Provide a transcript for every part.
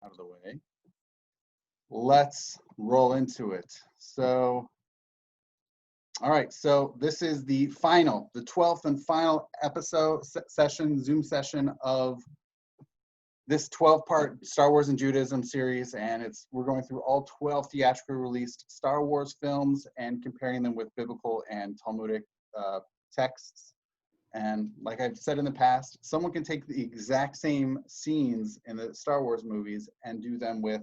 out of the way, let's roll into it. So, all right, so this is the 12th and final episode session, Zoom session of this 12-part Star Wars and Judaism series, and we're going through all 12 theatrically released Star Wars films and comparing them with biblical and Talmudic texts. And like I've said in the past, someone can take the exact same scenes in the Star Wars movies and do them with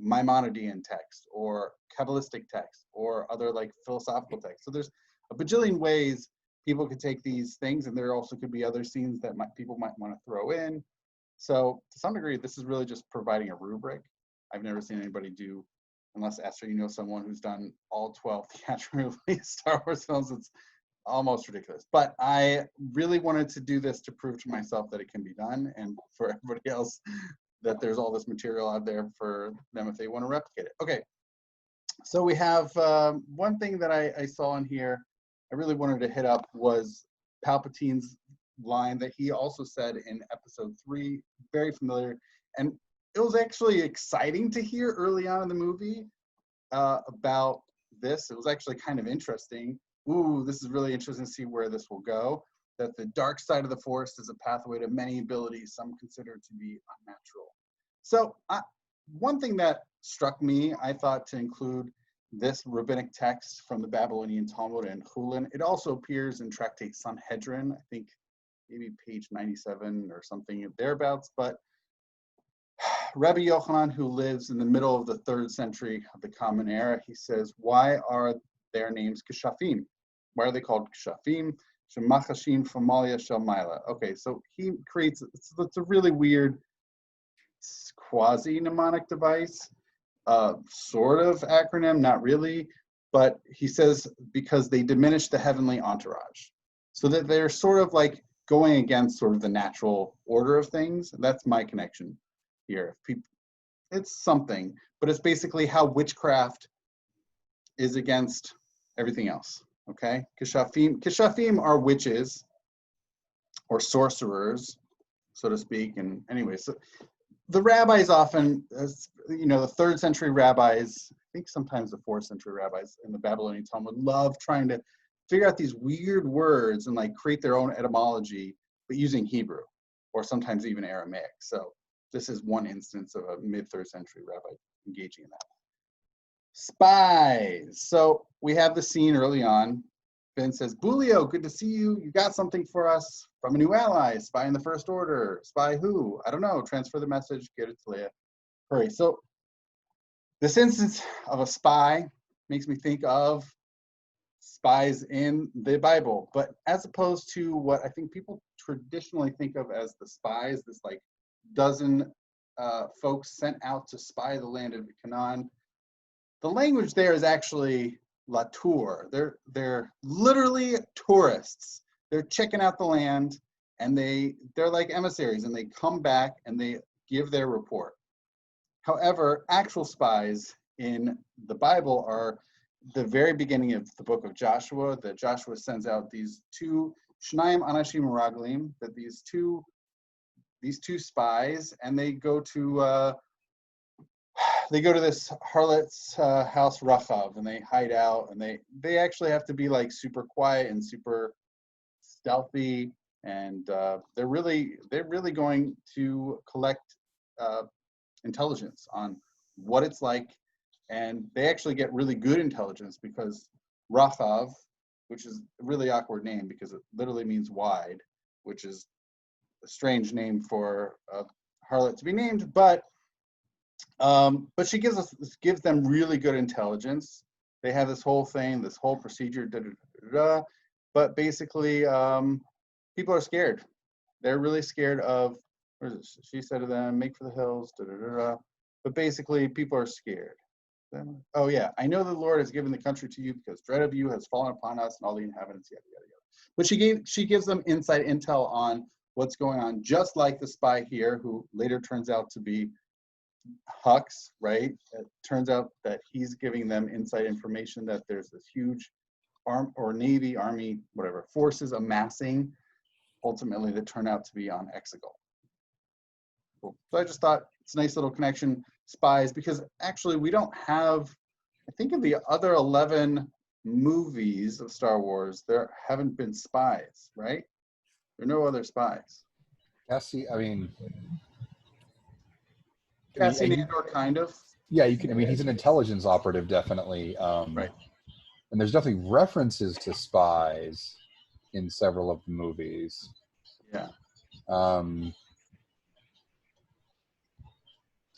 Maimonidean text or Kabbalistic text or other like philosophical text. So there's a bajillion ways people could take these things, and there also could be other scenes that people might want to throw in. So to some degree, this is really just providing a rubric. I've never seen anybody do, unless Esther, you know someone who's done all 12 theatrically released Star Wars films. It's almost ridiculous. But I really wanted to do this to prove to myself that it can be done, and for everybody else that there's all this material out there for them if they want to replicate it. Okay, so we have one thing that I saw in here I really wanted to hit up was Palpatine's line that he also said in episode 3, very familiar. And it was actually exciting to hear early on in the movie about this. It was actually kind of interesting. Ooh, this is really interesting to see where this will go. That the dark side of the Force is a pathway to many abilities some consider to be unnatural. So one thing that struck me, I thought to include this rabbinic text from the Babylonian Talmud and Chulin. It also appears in Tractate Sanhedrin, I think maybe page 97 or something thereabouts. But Rabbi Yochanan, who lives in the middle of the 3rd century of the Common Era, he says, why are their names Keshafim? Why are they called Keshafim? Shemachashim Famalia Shalmaila. Okay, so he creates, it's a really weird quasi-mnemonic device, sort of acronym, not really, but he says because they diminish the heavenly entourage. So that they're sort of like going against sort of the natural order of things. That's my connection here. It's something, but it's basically how witchcraft is against everything else. Okay, Keshafim are witches or sorcerers, so to speak. And anyway, so the rabbis often, you know, the 3rd century rabbis, I think sometimes the 4th century rabbis in the Babylonian Talmud love trying to figure out these weird words and like create their own etymology, but using Hebrew or sometimes even Aramaic. So this is one instance of a mid-3rd century rabbi engaging in that. Spies. So we have the scene early on. Ben says, Bulio, good to see you. You got something for us from a new ally. Spy in the First Order. Spy who? I don't know. Transfer the message. Get it to Leia. Hurry. So this instance of a spy makes me think of spies in the Bible, but as opposed to what I think people traditionally think of as the spies, this like dozen folks sent out to spy the land of Canaan. The language there is actually la tour. They're literally tourists. They're checking out the land, and they're like emissaries, and they come back and they give their report. However, actual spies in the Bible are the very beginning of the book of Joshua, that Joshua sends out these two Shnaim Anashim Raglim, that these two spies, and they go to this harlot's house Rachav, and they hide out, and they actually have to be like super quiet and super stealthy, and they're really going to collect intelligence on what it's like. And they actually get really good intelligence because Rachav, which is a really awkward name because it literally means wide, which is a strange name for a harlot to be named, but she gives them really good intelligence. They have this whole thing, this whole procedure, but basically people are scared. They're really scared of, she said to them, make for the hills, but basically people are scared. Oh yeah, I know the Lord has given the country to you because dread of you has fallen upon us and all the inhabitants, yada, yada, yada. But she gives them inside intel on what's going on, just like the spy here, who later turns out to be Hux, right? It turns out that he's giving them inside information that there's this huge Navy, Army, whatever, forces amassing, ultimately that turn out to be on Exegol. Cool. So I just thought it's a nice little connection. Spies, because actually we don't have, I think of the other 11 movies of Star Wars, there haven't been spies, right? There are no other spies. Cassie, I mean, Cassian Andor, kind of. yeah, you can. I mean, he's an intelligence operative, definitely. Right. And there's definitely references to spies in several of the movies. Yeah.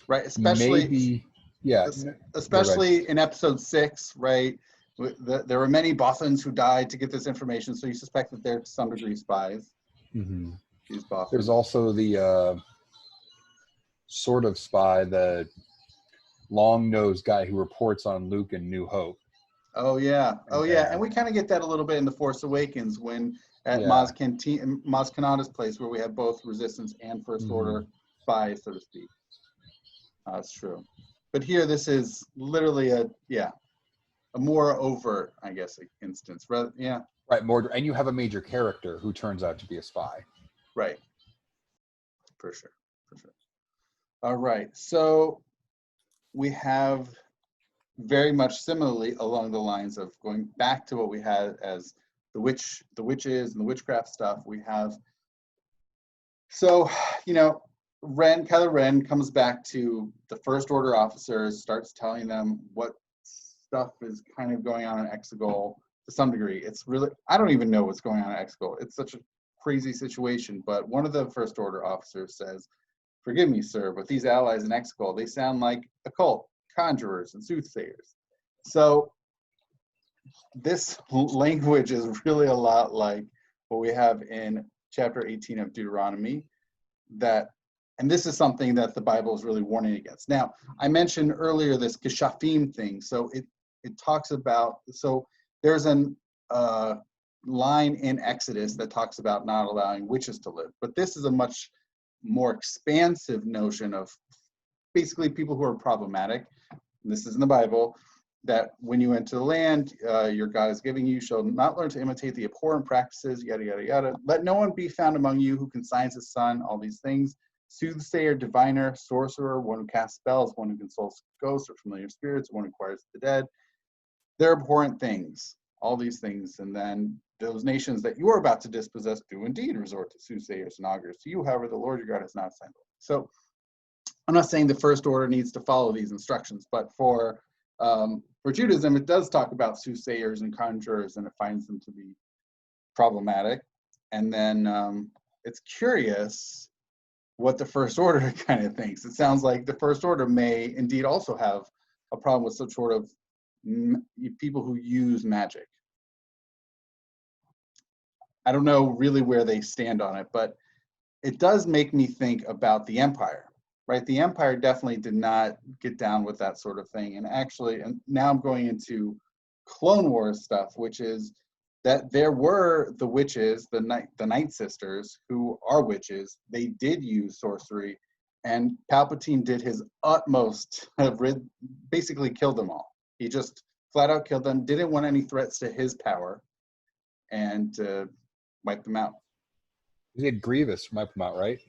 Right. Especially. Maybe. Yeah. Especially in Episode 6, right? There were many Bothans who died to get this information, so you suspect that they're to some degree spies. Mm-hmm. These Bothans. There's also the sort of spy, the long-nosed guy who reports on Luke in New Hope. Oh yeah, and we kind of get that a little bit in The Force Awakens when at Maz Kanata's place, where we have both Resistance and First Order spies, so to speak. That's true. But here, this is literally a more overt, I guess, instance. Yeah. Right, more, and you have a major character who turns out to be a spy. Right. For sure. All right. So we have very much similarly along the lines of going back to what we had as the witches and the witchcraft stuff. We have, so, Kylo Ren comes back to the First Order officers, starts telling them what stuff is kind of going on in Exegol to some degree. It's really, I don't even know what's going on in Exegol. It's such a crazy situation, but one of the First Order officers says, "Forgive me, sir, but these allies in Exegol, they sound like occult conjurers and soothsayers." So this language is really a lot like what we have in chapter 18 of Deuteronomy, and this is something that the Bible is really warning against. Now, I mentioned earlier this Keshafim thing. So it talks about, so there's an line in Exodus that talks about not allowing witches to live, but this is a much more expansive notion of basically people who are problematic. This is in the Bible, that when you enter the land your God is giving you, shall not learn to imitate the abhorrent practices, yada, yada, yada. Let no one be found among you who consigns his son, all these things. Soothsayer, diviner, sorcerer, one who casts spells, one who consults ghosts or familiar spirits, one who inquires the dead. They're abhorrent things, all these things. And then those nations that you are about to dispossess do indeed resort to soothsayers and augurs. To you, however, the Lord your God has not assigned them. So I'm not saying the First Order needs to follow these instructions, but for Judaism, it does talk about soothsayers and conjurers, and it finds them to be problematic. And then it's curious what the First Order kind of thinks. It sounds like the First Order may indeed also have a problem with some sort of people who use magic. I don't know really where they stand on it, but it does make me think about the Empire, right? The Empire definitely did not get down with that sort of thing. And actually, and now I'm going into Clone Wars stuff, which is that there were the witches, the Night Sisters, who are witches. They did use sorcery, and Palpatine did his utmost to basically kill them all. He just flat out killed them, didn't want any threats to his power, and wiped them out. He had Grievous wipe them out, right?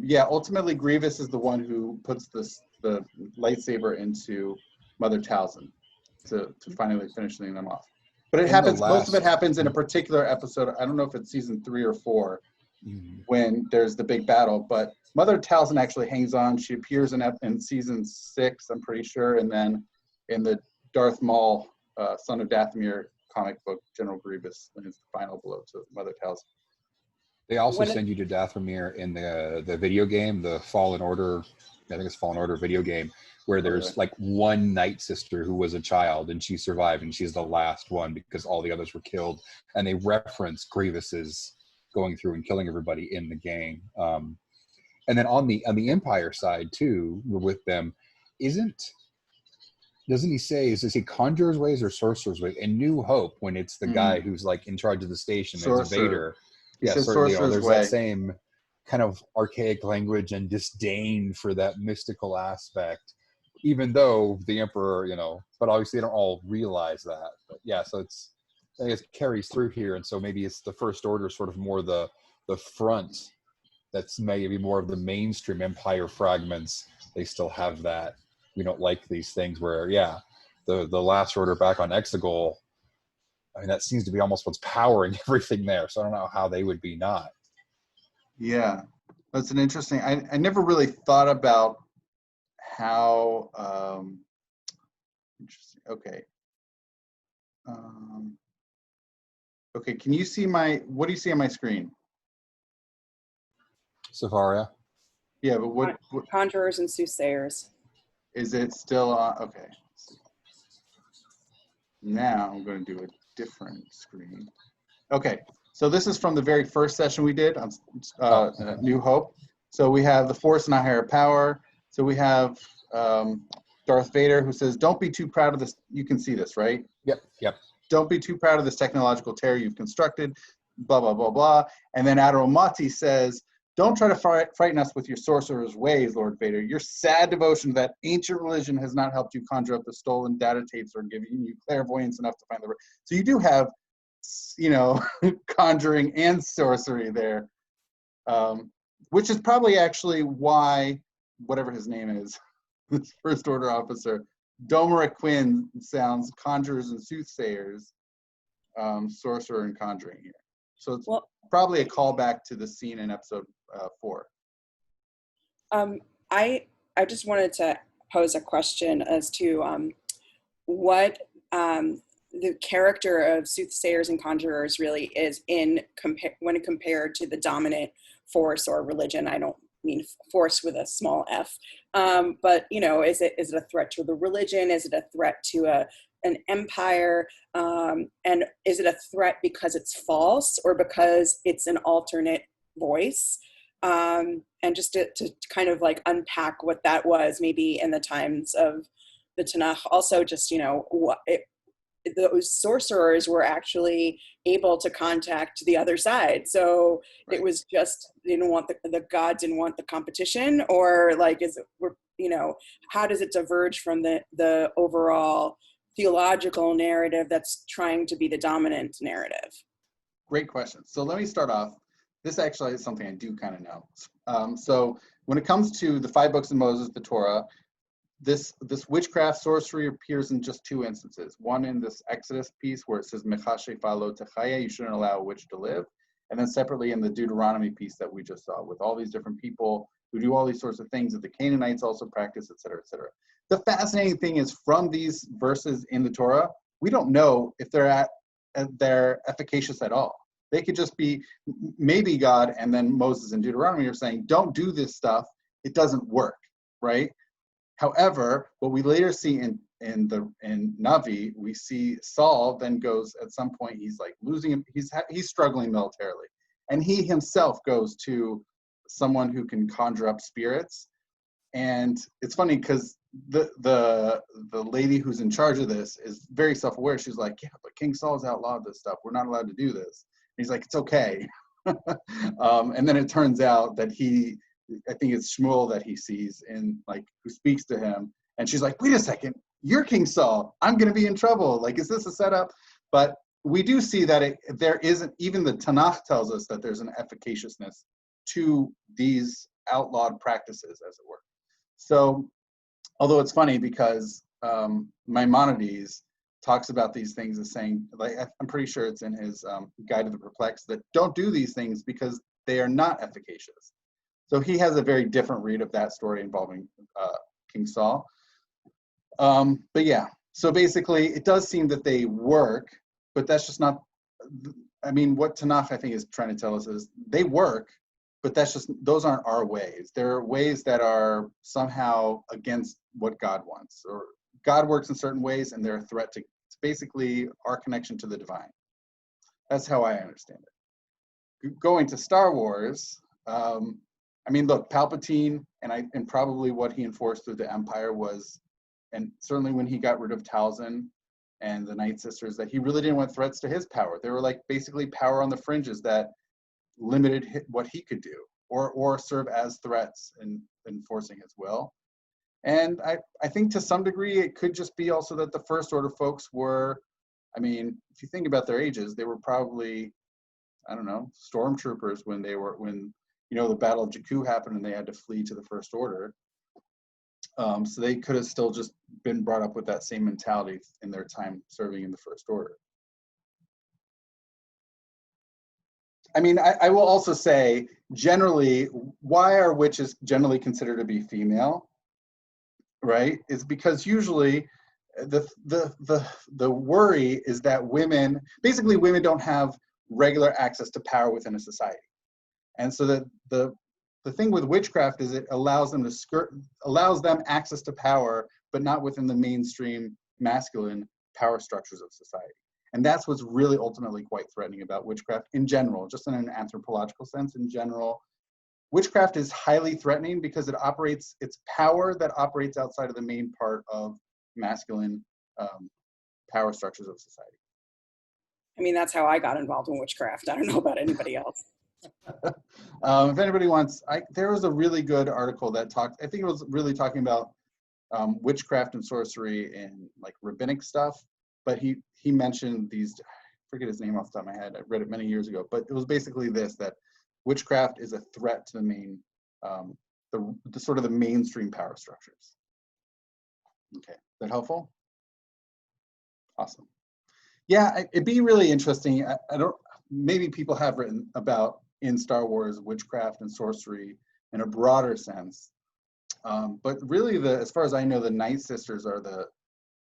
Yeah, ultimately Grievous is the one who puts the lightsaber into Mother Talzin to finally finishing them off. But it happens, most of it happens in a particular episode. I don't know if it's season 3 or 4 when there's the big battle, but Mother Talzin actually hangs on. She appears in season 6, I'm pretty sure, and then in the Darth Maul, Son of Dathomir comic book, General Grievous is the final blow to Mother Talzin. They also send you to Dathomir in the video game, the Fallen Order, I think it's Fallen Order video game, where there's like one Night Sister who was a child and she survived, and she's the last one because all the others were killed. And they reference Grievous's going through and killing everybody in the game. And then on the Empire side too, with them, doesn't he say, is he conjurer's ways or sorcerer's ways? In New Hope, when it's the guy who's like in charge of the station, it's Vader. Yeah, certainly. There's way. That same kind of archaic language and disdain for that mystical aspect, even though the Emperor, but obviously they don't all realize that. But yeah, so I guess it carries through here, and so maybe it's the First Order sort of more the front that's maybe more of the mainstream Empire fragments. They still have that. We don't like these things where, yeah, the Last Order back on Exegol, I mean, that seems to be almost what's powering everything there. So I don't know how they would be not. Yeah, that's an interesting. I never really thought about how. Interesting. Okay. Okay. Can you see what do you see on my screen? Safaria. Yeah, but what Conjurers and soothsayers. is it still on? Okay. Now I'm going to do a different screen. Okay. So this is from the very first session we did on New Hope. So we have the Force and a higher power. So we have Darth Vader, who says, "Don't be too proud of this." You can see this, right? Yep. "Don't be too proud of this technological terror you've constructed." Blah blah blah blah. And then Admiral Motti says, "Don't try to frighten us with your sorcerer's ways, Lord Vader. Your sad devotion to that ancient religion has not helped you conjure up the stolen data tapes or giving you clairvoyance enough to find the." So you do have, conjuring and sorcery there, which is probably actually why whatever his name is, this First Order officer, Domeric Quinn, sounds conjurers and soothsayers, sorcerer and conjuring here. So it's probably a callback to the scene in episode 4. I just wanted to pose a question as to what the character of soothsayers and conjurers really is when compared to the dominant force or religion. I don't mean force with a small f, but is it a threat to the religion? Is it a threat to an empire? And is it a threat because it's false or because it's an alternate voice? And just to kind of like unpack what that was maybe in the times of the Tanakh. Also just, those sorcerers were actually able to contact the other side. So It was just, they didn't want the gods didn't want the competition, or like, how does it diverge from the overall theological narrative that's trying to be the dominant narrative? Great question. So let me start off. This actually is something I do kind of know. So when it comes to the 5 books of Moses, the Torah, this witchcraft sorcery appears in just 2 instances. One in this Exodus piece where it says "Mechashe falo techaya," you shouldn't allow a witch to live, and then separately in the Deuteronomy piece that we just saw with all these different people who do all these sorts of things that the Canaanites also practice, et cetera, et cetera. The fascinating thing is, from these verses in the Torah, we don't know if they're efficacious at all. They could just be, maybe God and then Moses and Deuteronomy are saying, don't do this stuff, it doesn't work, right? However, what we later see in Navi, we see Saul then goes, at some point, he's like losing him, he's struggling militarily. And he himself goes to someone who can conjure up spirits. And it's funny because the lady who's in charge of this is very self-aware. She's like, yeah, but King Saul's outlawed this stuff. We're not allowed to do this. And he's like, it's okay. And then it turns out that I think it's Shmuel that he sees who speaks to him. And she's like, wait a second, you're King Saul. I'm going to be in trouble. Like, is this a setup? But we do see that there isn't, even the Tanakh tells us that there's an efficaciousness to these outlawed practices, as it were. So, although it's funny because Maimonides talks about these things as saying, like, I'm pretty sure it's in his Guide to the Perplexed, that don't do these things because they are not efficacious. So he has a very different read of that story involving King Saul. But yeah, so basically it does seem that they work, but that's just not, what Tanakh I think is trying to tell us is they work, but those aren't our ways. They're ways that are somehow against what God wants, or God works in certain ways and they're a threat to basically our connection to the divine. That's how I understand it. Going to Star Wars, look, Palpatine and probably what he enforced through the Empire was, and certainly when he got rid of Talzin and the Night Sisters, that he really didn't want threats to his power. They were like basically power on the fringes that limited what he could do, or serve as threats in enforcing his will. And I think to some degree it could just be also that the First Order folks were, if you think about their ages, they were probably, I don't know, stormtroopers when the Battle of Jakku happened and they had to flee to the First Order. So they could have still just been brought up with that same mentality in their time serving in the First Order. I mean, I will also say, generally, why are witches generally considered to be female, right? Is because usually the worry is that women don't have regular access to power within a society. And so the thing with witchcraft is it allows them access to power, but not within the mainstream masculine power structures of society. And that's what's really ultimately quite threatening about witchcraft in general, just in an anthropological sense in general. Witchcraft is highly threatening because it's power that operates outside of the main part of masculine power structures of society. I mean, that's how I got involved in witchcraft. I don't know about anybody else. If anybody wants, there was a really good article that talked, I think it was really talking about witchcraft and sorcery and like rabbinic stuff, but he mentioned these, I forget his name off the top of my head, I read it many years ago, but it was basically this, that witchcraft is a threat to the main, the sort of the mainstream power structures. Okay, is that helpful? Awesome. Yeah, it'd be really interesting. Maybe people have written about in Star Wars witchcraft and sorcery in a broader sense. But really, as far as I know, the Night Sisters are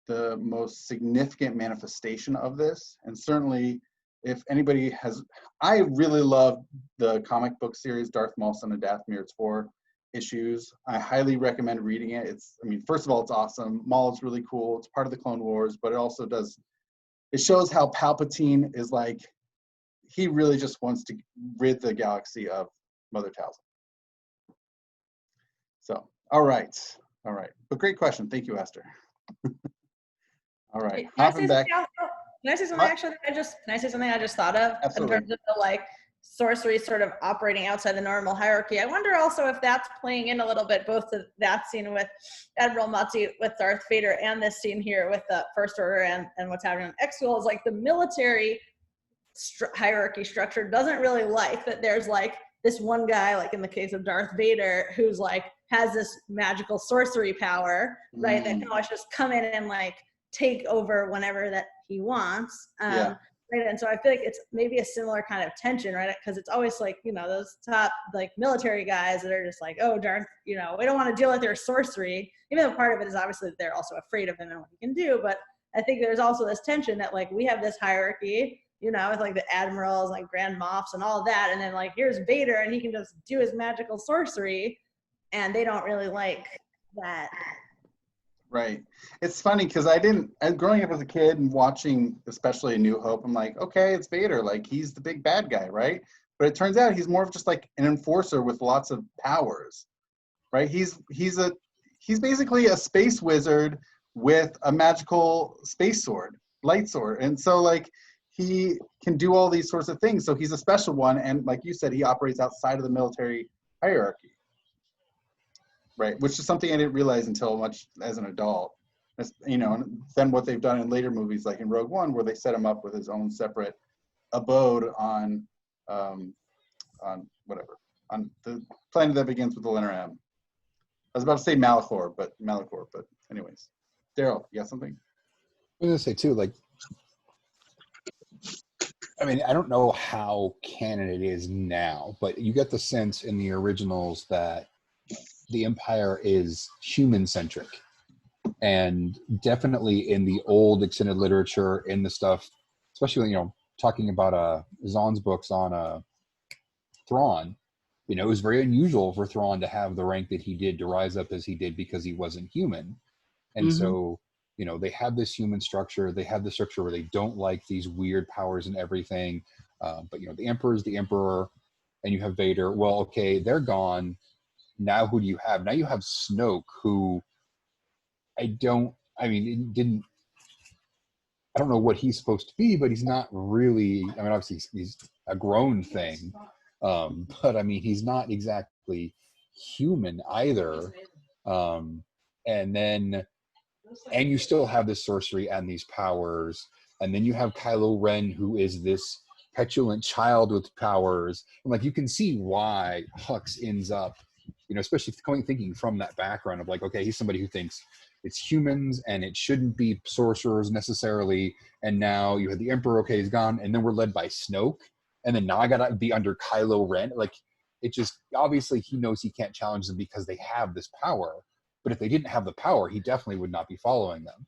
the most significant manifestation of this. And certainly, if anybody has, I really love the comic book series Darth Maul, Son of Dathomir. It's 4 issues. I highly recommend reading it. First of all, it's awesome. Maul is really cool. It's part of the Clone Wars, but it also it shows how Palpatine is like, he really just wants to rid the galaxy of Mother Talzin. So, all right. But great question. Thank you, Esther. All right. Hopping back. Can I say something actually? Can I say something I just thought of? Absolutely. In terms of the sorcery sort of operating outside the normal hierarchy. I wonder also if that's playing in a little bit, both to that scene with Admiral Mutzi with Darth Vader and this scene here with the First Order and what's happening on Exegol is like the military hierarchy structure doesn't really like that there's like this one guy, like in the case of Darth Vader, who's like has this magical sorcery power, right? That can always just come in and like take over whenever that he wants. Yeah. Right. And so I feel like it's maybe a similar kind of tension, right? Because it's always like, those top like military guys that are just like, oh, Darth, we don't want to deal with their sorcery. Even though part of it is obviously that they're also afraid of him and what he can do. But I think there's also this tension that like we have this hierarchy, with like the admirals, like Grand Moffs and all that. And then like here's Vader and he can just do his magical sorcery. And they don't really like that. Right. It's funny because growing up as a kid and watching especially A New Hope, I'm like, okay, it's Vader. Like he's the big bad guy, right? But it turns out he's more of just like an enforcer with lots of powers, right? He's basically a space wizard with a magical space sword, light sword. And so like he can do all these sorts of things. So he's a special one. And like you said, he operates outside of the military hierarchy. Right, which is something I didn't realize until much as an adult. And then what they've done in later movies, like in Rogue One, where they set him up with his own separate abode on the planet that begins with the letter M. I was about to say Malachor, but anyways. Daryl, you got something? I was gonna say too, like, I mean, I don't know how canon it is now, but you get the sense in the originals that the Empire is human-centric, and definitely in the old extended literature, in the stuff, especially talking about Zahn's books on Thrawn, it was very unusual for Thrawn to have the rank that he did, to rise up as he did, because he wasn't human, and so they have this human structure. They have the structure where they don't like these weird powers and everything, but the Emperor is the Emperor, and you have Vader. Well, okay, they're gone. Now who do you have? Now you have Snoke, who I don't know what he's supposed to be, but he's not really, obviously he's a grown thing, but he's not exactly human either. And you still have this sorcery and these powers, and then you have Kylo Ren, who is this petulant child with powers. And like, you can see why Hux ends up, you know, especially thinking from that background of like, okay, he's somebody who thinks it's humans and it shouldn't be sorcerers necessarily. And now you had the Emperor, okay, he's gone. And then we're led by Snoke. And then now I gotta be under Kylo Ren. Like, it just, obviously he knows he can't challenge them because they have this power. But if they didn't have the power, he definitely would not be following them.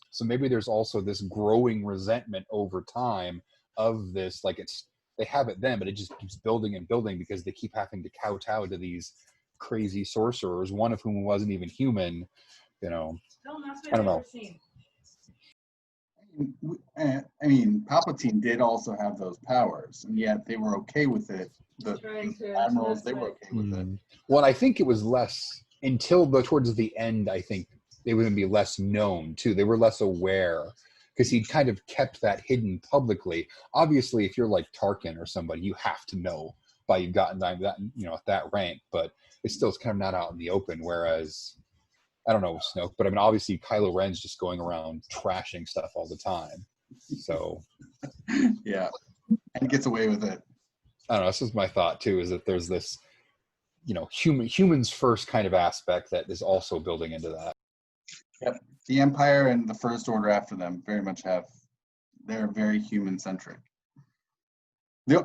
So maybe there's also this growing resentment over time of this, like, it's, they have it then, but it just keeps building and building because they keep having to kowtow to these crazy sorcerers, one of whom wasn't even human, you know. I don't know. I mean, Palpatine did also have those powers, and yet they were okay with it. The admirals, they were okay with it. Well, I think it was less until towards the end. I think they would be less known too. They were less aware because he'd kind of kept that hidden publicly. Obviously, if you're like Tarkin or somebody, you have to know by you've gotten that, you know, at that rank. But it still is kind of not out in the open. Whereas, I don't know with Snoke, but I mean, obviously Kylo Ren's just going around trashing stuff all the time. So yeah, and gets away with it. I don't know. This is my thought too: is that there's this, you know, humans first kind of aspect that is also building into that. Yep, the Empire and the First Order after them very much they're very human-centric.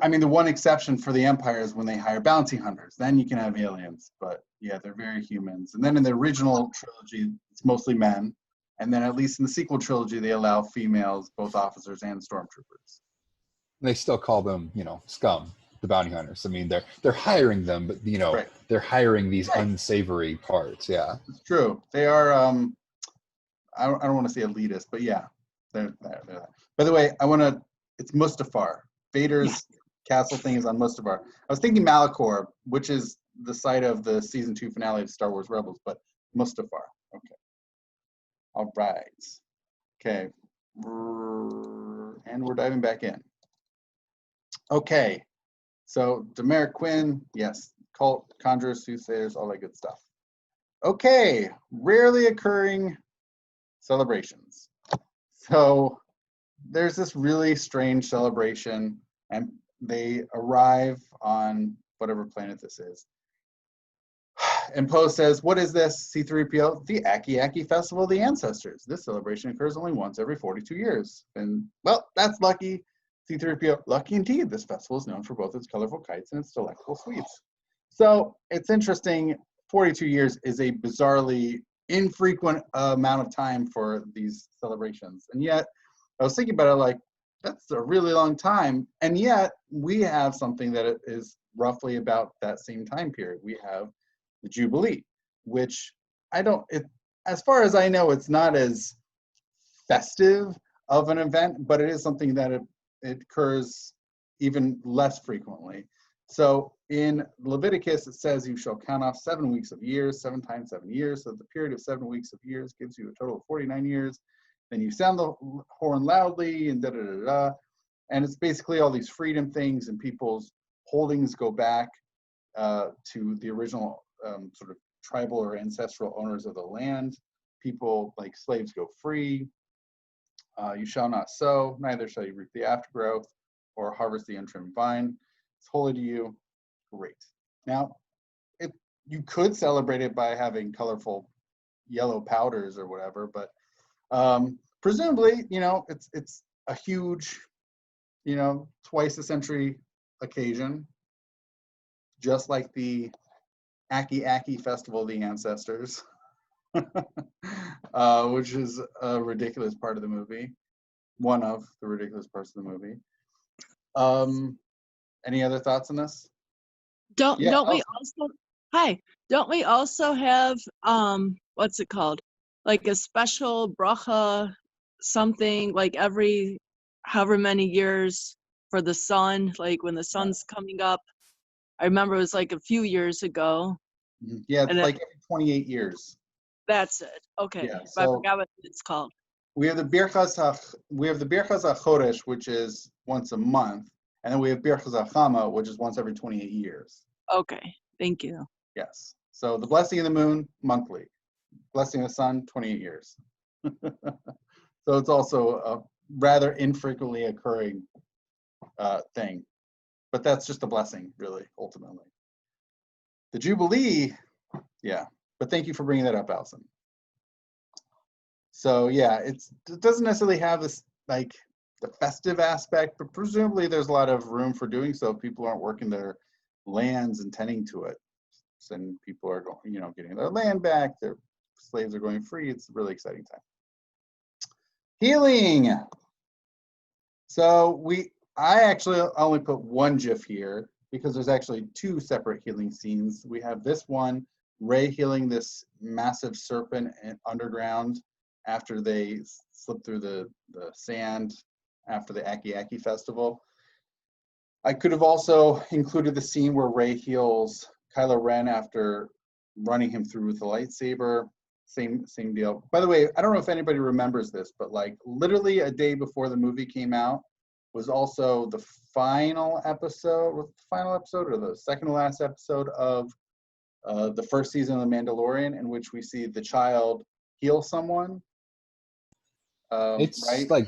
I mean, the one exception for the Empire is when they hire bounty hunters. Then you can have aliens, but yeah, they're very humans. And then in the original trilogy, it's mostly men. And then at least in the sequel trilogy, they allow females, both officers and stormtroopers. They still call them, you know, scum, the bounty hunters. I mean, they're hiring them, but you know, they're hiring these unsavory parts. Yeah, it's true. They are. I don't want to say elitist, but yeah, they're that. By the way, it's Mustafar. Vader's castle thing is on Mustafar. I was thinking Malachor, which is the site of the season 2 finale of Star Wars Rebels, but Mustafar. Okay. All right. Okay. And we're diving back in. Okay. So Demeric Quinn, yes. Cult, conjurers, soothsayers, all that good stuff. Okay. Rarely occurring celebrations. So there's this really strange celebration, and they arrive on whatever planet this is. And Poe says, what is this, C-3PO? The Aki Festival of the Ancestors. This celebration occurs only once every 42 years. And, well, that's lucky. C-3PO, lucky indeed. This festival is known for both its colorful kites and its delectable sweets. So it's interesting. 42 years is a bizarrely infrequent amount of time for these celebrations. And yet, I was thinking about it like, that's a really long time. And yet, we have something that is roughly about that same time period. We have the Jubilee, which as far as I know, it's not as festive of an event, but it is something that it occurs even less frequently. So in Leviticus, it says you shall count off 7 weeks of years, 7 times 7 years. So the period of 7 weeks of years gives you a total of 49 years. Then you sound the horn loudly and da-da-da-da. And it's basically all these freedom things, and people's holdings go back to the original sort of tribal or ancestral owners of the land. People, like slaves, go free. You shall not sow, neither shall you reap the aftergrowth or harvest the untrimmed vine. It's holy to you. Great. Now, you could celebrate it by having colorful yellow powders or whatever, but presumably, you know, it's a huge, you know, twice a century occasion, just like the Aki Festival of the Ancestors, which is a ridiculous part of the movie, one of the ridiculous parts of the movie. Any other thoughts on this? Don't we also have what's it called? Like a special bracha, something like every however many years for the sun, like when the sun's coming up. I remember it was like a few years ago. Yeah, it's like every 28 years. That's it. Okay. Yeah, I forgot what it's called. We have the Birchas HaChodesh, which is once a month, and then we have Birchas HaChama, which is once every 28 years. Okay. Thank you. Yes. So the blessing of the moon, monthly. Blessing of the sun, 28 years. So it's also a rather infrequently occurring thing. But that's just a blessing, really, ultimately. The Jubilee, yeah. But thank you for bringing that up, Allison. So yeah, it doesn't necessarily have this like the festive aspect, but presumably there's a lot of room for doing so. People aren't working their lands and tending to it, and people are going, getting their land back. Their slaves are going free. It's a really exciting time. Healing. So I actually only put one GIF here because there's actually two separate healing scenes. We have this one, Ray healing this massive serpent underground after they slip through the sand after the Aki Aki festival. I could have also included the scene where Ray heals Kylo Ren after running him through with the lightsaber. Same deal. By the way, I don't know if anybody remembers this, but like literally a day before the movie came out was also the final episode, or the second to last episode of the first season of The Mandalorian, in which we see the child heal someone. It's right? like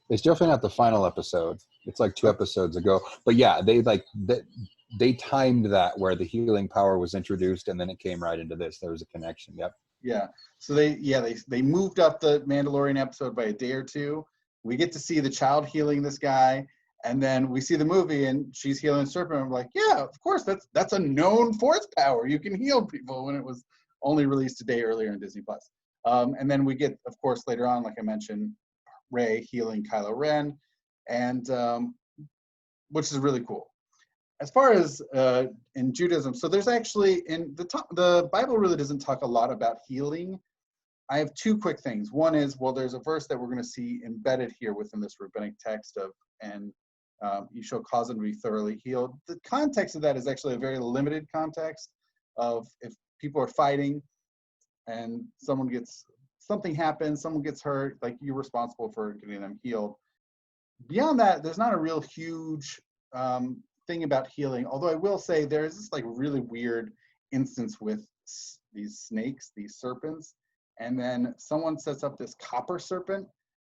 it's definitely not the final episode. It's like 2 episodes ago. But yeah, they timed that where the healing power was introduced and then it came right into this. There was a connection. Yep. Yeah. So they moved up the Mandalorian episode by a day or two. We get to see the child healing this guy, and then we see the movie and she's healing a serpent. I'm like, yeah, of course, that's a known force power. You can heal people, when it was only released a day earlier in Disney Plus. And then we get, of course, later on, like I mentioned, Ray healing Kylo Ren, and which is really cool. As far as in Judaism, so there's actually the Bible really doesn't talk a lot about healing. I have 2 quick things. One is, well, there's a verse that we're going to see embedded here within this rabbinic text of, and you shall cause them to be thoroughly healed. The context of that is actually a very limited context of if people are fighting and something happens, someone gets hurt, like you're responsible for getting them healed. Beyond that, there's not a real huge thing about healing, although I will say there is this like really weird instance with these snakes, these serpents, and then someone sets up this copper serpent,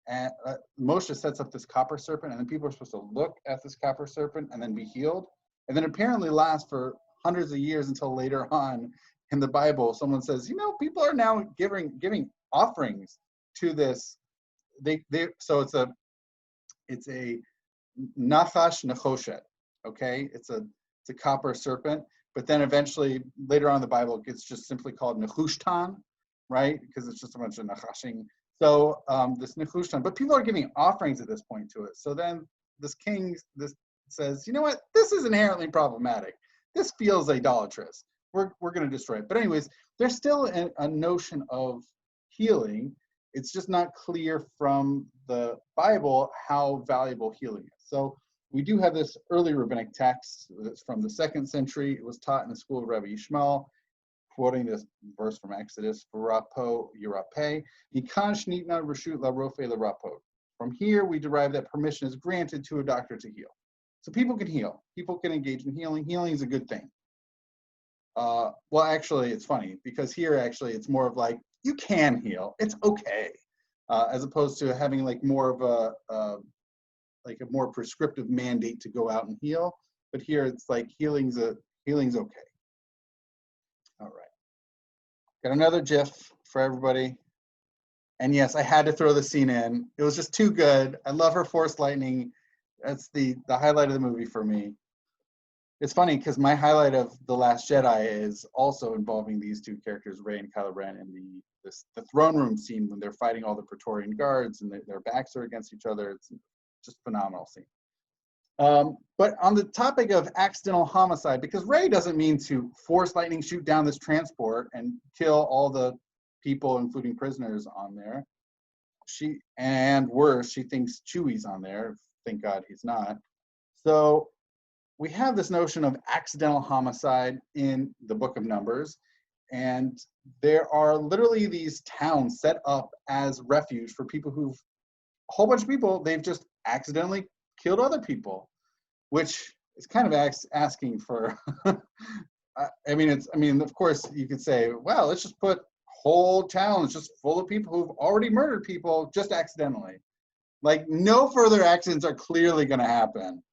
and Moshe sets up this copper serpent, and then people are supposed to look at this copper serpent and then be healed, and then apparently lasts for hundreds of years until later on in the Bible someone says, people are now giving offerings to this. So it's a nachash nechoshet. Okay, it's a copper serpent, but then eventually later on in the Bible it gets just simply called nechushtan, right? Because it's just a bunch of nachashing. So this nechushtan, but people are giving offerings at this point to it. So then this says, you know what? This is inherently problematic. This feels idolatrous. We're going to destroy it. But anyways, there's still a notion of healing. It's just not clear from the Bible how valuable healing is. So we do have this early rabbinic text that's from the 2nd century. It was taught in the school of Rabbi Yishmael, quoting this verse from Exodus, "V'rapo yirape, mikan shnitna reshut larofe l'rapo." From here, we derive that permission is granted to a doctor to heal. So people can heal. People can engage in healing. Healing is a good thing. Well, actually, it's funny because here, actually, it's more of like, you can heal. It's okay. As opposed to having like more of a more prescriptive mandate to go out and heal. But here it's like healing's okay. All right. Got another GIF for everybody. And yes, I had to throw the scene in. It was just too good. I love her force lightning. That's the highlight of the movie for me. It's funny because my highlight of The Last Jedi is also involving these 2 characters, Rey and Kylo Ren, in the throne room scene when they're fighting all the Praetorian guards and their backs are against each other. It's just a phenomenal scene. But on the topic of accidental homicide, because Rey doesn't mean to force lightning shoot down this transport and kill all the people, including prisoners, on there. And worse, she thinks Chewie's on there. Thank God he's not. So we have this notion of accidental homicide in the Book of Numbers, and there are literally these towns set up as refuge for people a whole bunch of people, they've just accidentally killed other people, which is kind of asking for, of course you could say, well, let's just put whole towns just full of people who've already murdered people just accidentally. Like, no further accidents are clearly going to happen.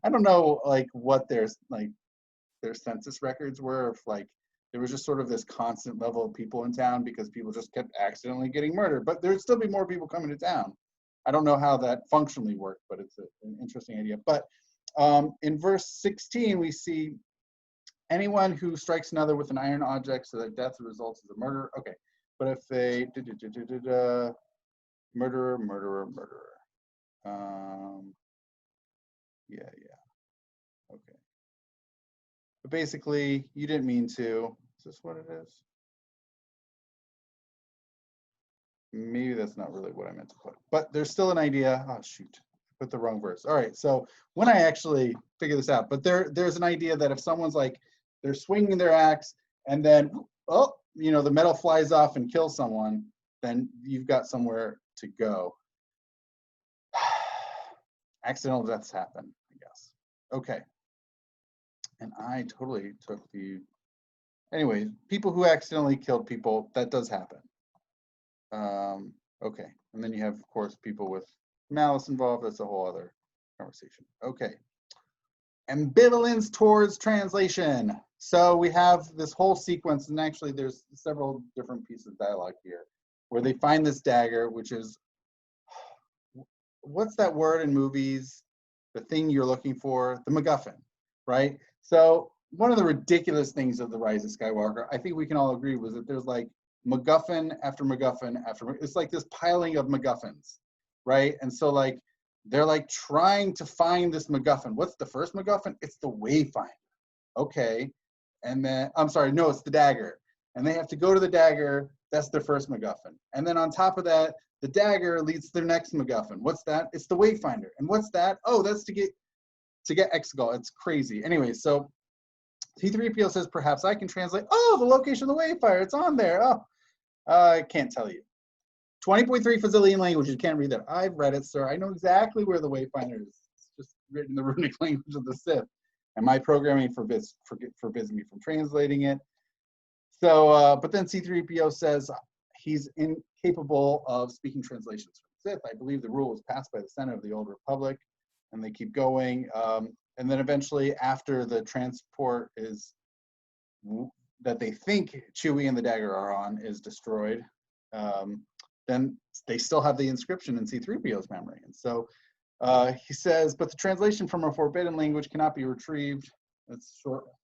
I don't know, like, what their census records were, if like there was just sort of this constant level of people in town because people just kept accidentally getting murdered. But there'd still be more people coming to town. I don't know how that functionally worked, but it's an interesting idea. But in verse 16, we see anyone who strikes another with an iron object so that death results as a murder. Okay, but if they murderer. Yeah. Okay. But basically, you didn't mean to. Is this what it is? Maybe that's not really what I meant to put. But there's still an idea. Oh, shoot. I put the wrong verse. All right. So when I actually figure this out, but there's an idea that if someone's like, they're swinging their axe and then, oh, you know, the metal flies off and kills someone, then you've got somewhere to go. Accidental deaths happen, I guess. Okay. And I totally took the, anyway, people who accidentally killed people, that does happen. Okay, and then you have, of course, people with malice involved. That's a whole other conversation. Okay. Ambivalence towards translation. So we have this whole sequence, and actually there's several different pieces of dialogue here, where they find this dagger, which is, what's that word in movies? The thing you're looking for, the Macguffin, right? So one of the ridiculous things of The Rise of Skywalker, I think we can all agree, was that there's like Macguffin after Macguffin after, it's like this piling of Macguffins, right? And so like, they're like trying to find this Macguffin. What's the first Macguffin? It's the Wayfinder. Okay. And then, I'm sorry, no, it's the dagger. And they have to go to the dagger. That's their first Macguffin. And then on top of that, the dagger leads to their next Macguffin. What's that? It's the Wayfinder. And what's that? Oh, that's to get XII. It's crazy. Anyway, so C-3PO says, perhaps I can translate. Oh, the location of the Wayfinder. It's on there. Oh, I can't tell you. 20.3 Fazilian language. You can't read that. I've read it, sir. I know exactly where the Wayfinder is. It's just written in the runic language of the Sith. And my programming forbids me from translating it. So, but then C-3PO says he's incapable of speaking translations from Sith. I believe the rule was passed by the Senate of the Old Republic, and they keep going. And then eventually, after the transport is that they think Chewie and the dagger are on is destroyed, then they still have the inscription in C-3PO's memory. And so he says, but the translation from a forbidden language cannot be retrieved.